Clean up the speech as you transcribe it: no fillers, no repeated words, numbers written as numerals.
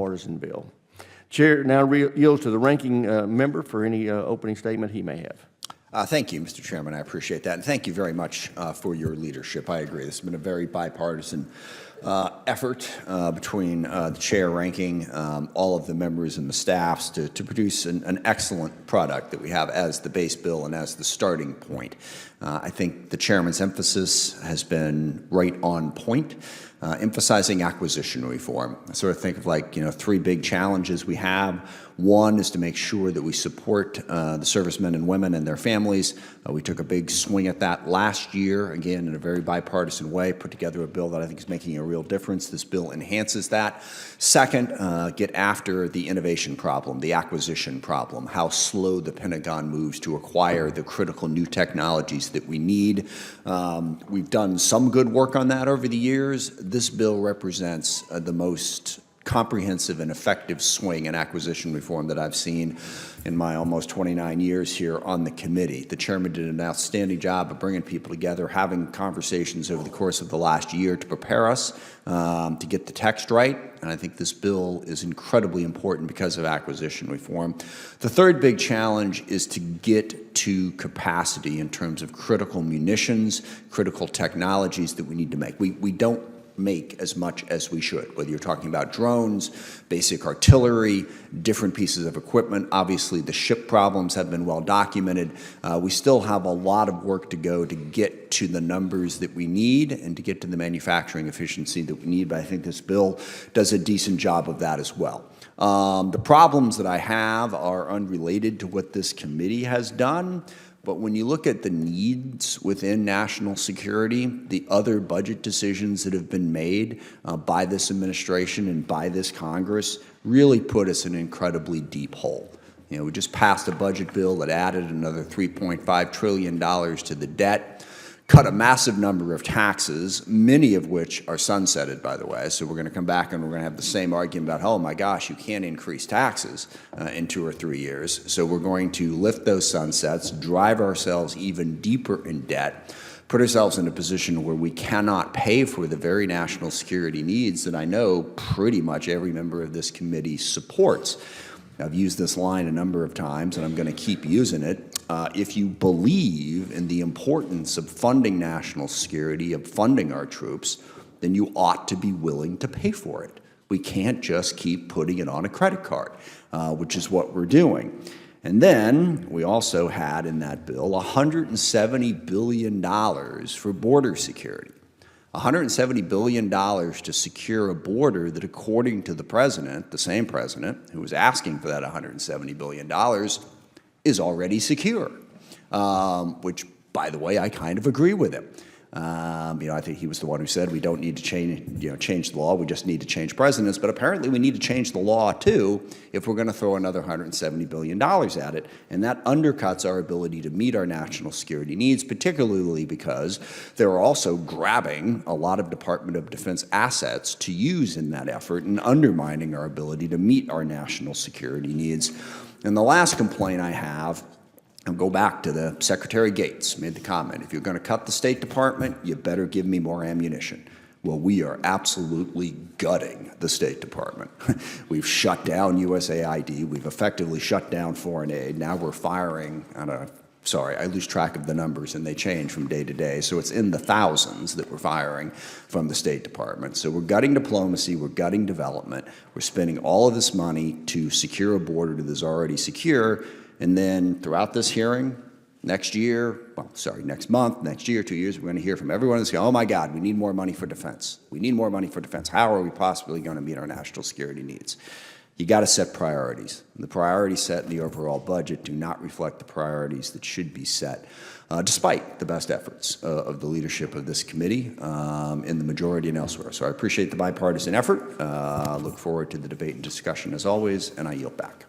bipartisan bill. Chair now yields to the ranking member for any opening statement he may have. Thank you, Mr. Chairman. I appreciate that. And thank you very much for your leadership. I agree. This has been a very bipartisan effort between the chair, ranking, all of the members and the staffs to produce an excellent product that we have as the base bill and as the starting point. I think the chairman's emphasis has been right on point. Emphasizing acquisition reform. I sort of think of like, three big challenges we have. One is to make sure that we support the servicemen and women and their families. We took a big swing at that last year, again, in a very bipartisan way, put together a bill that I think is making a real difference. This bill enhances that. Second, get after the innovation problem, the acquisition problem, how slow the Pentagon moves to acquire the critical new technologies that we need. We've done some good work on that over the years. This bill represents the most comprehensive and effective swing in acquisition reform that I've seen in my almost 29 years here on the committee. The chairman did an outstanding job of bringing people together, having conversations over the course of the last year to prepare us to get the text right. And I think this bill is incredibly important because of acquisition reform. The third big challenge is to get to capacity in terms of critical munitions, critical technologies that we need to make. We don't make as much as we should, whether you're talking about drones, basic artillery, different pieces of equipment. Obviously, the ship problems have been well documented. We still have a lot of work to go to get to the numbers that we need and to get to the manufacturing efficiency that we need, but I think this bill does a decent job of that as well. The problems that I have are unrelated to what this committee has done. But when you look at the needs within national security, the other budget decisions that have been made by this administration and by this Congress really put us in an incredibly deep hole. We just passed a budget bill that added another $3.5 trillion to the debt, cut a massive number of taxes, many of which are sunsetted, by the way. So we're going to come back and we're going to have the same argument about, oh my gosh, you can't increase taxes in 2 or 3 years. So we're going to lift those sunsets, drive ourselves even deeper in debt, put ourselves in a position where we cannot pay for the very national security needs that I know pretty much every member of this committee supports. I've used this line a number of times, and I'm going to keep using it. If you believe in the importance of funding national security, of funding our troops, then you ought to be willing to pay for it. We can't just keep putting it on a credit card, which is what we're doing. And then we also had in that bill $170 billion for border security. $170 billion to secure a border that, according to the president, the same president who was asking for that $170 billion, is already secure, which, by the way, I kind of agree with him. I think he was the one who said we don't need to change the law, we just need to change presidents. But apparently we need to change the law, too, if we're going to throw another $170 billion at it. And that undercuts our ability to meet our national security needs, particularly because they're also grabbing a lot of Department of Defense assets to use in that effort and undermining our ability to meet our national security needs. And the last complaint I have, I'll go back to the Secretary Gates made the comment, if you're going to cut the State Department, you better give me more ammunition. Well, we are absolutely gutting the State Department. We've shut down USAID. We've effectively shut down foreign aid. Now we're firing, I lose track of the numbers and they change from day to day. So it's in the thousands that we're firing from the State Department. So we're gutting diplomacy, we're gutting development. We're spending all of this money to secure a border that is already secure. And then throughout this hearing, next month, next year, 2 years, we're going to hear from everyone that's going, oh my God, we need more money for defense. We need more money for defense. How are we possibly going to meet our national security needs? You got to set priorities. The priorities set in the overall budget do not reflect the priorities that should be set, despite the best efforts of the leadership of this committee in the majority and elsewhere. So I appreciate the bipartisan effort. Look forward to the debate and discussion as always, and I yield back.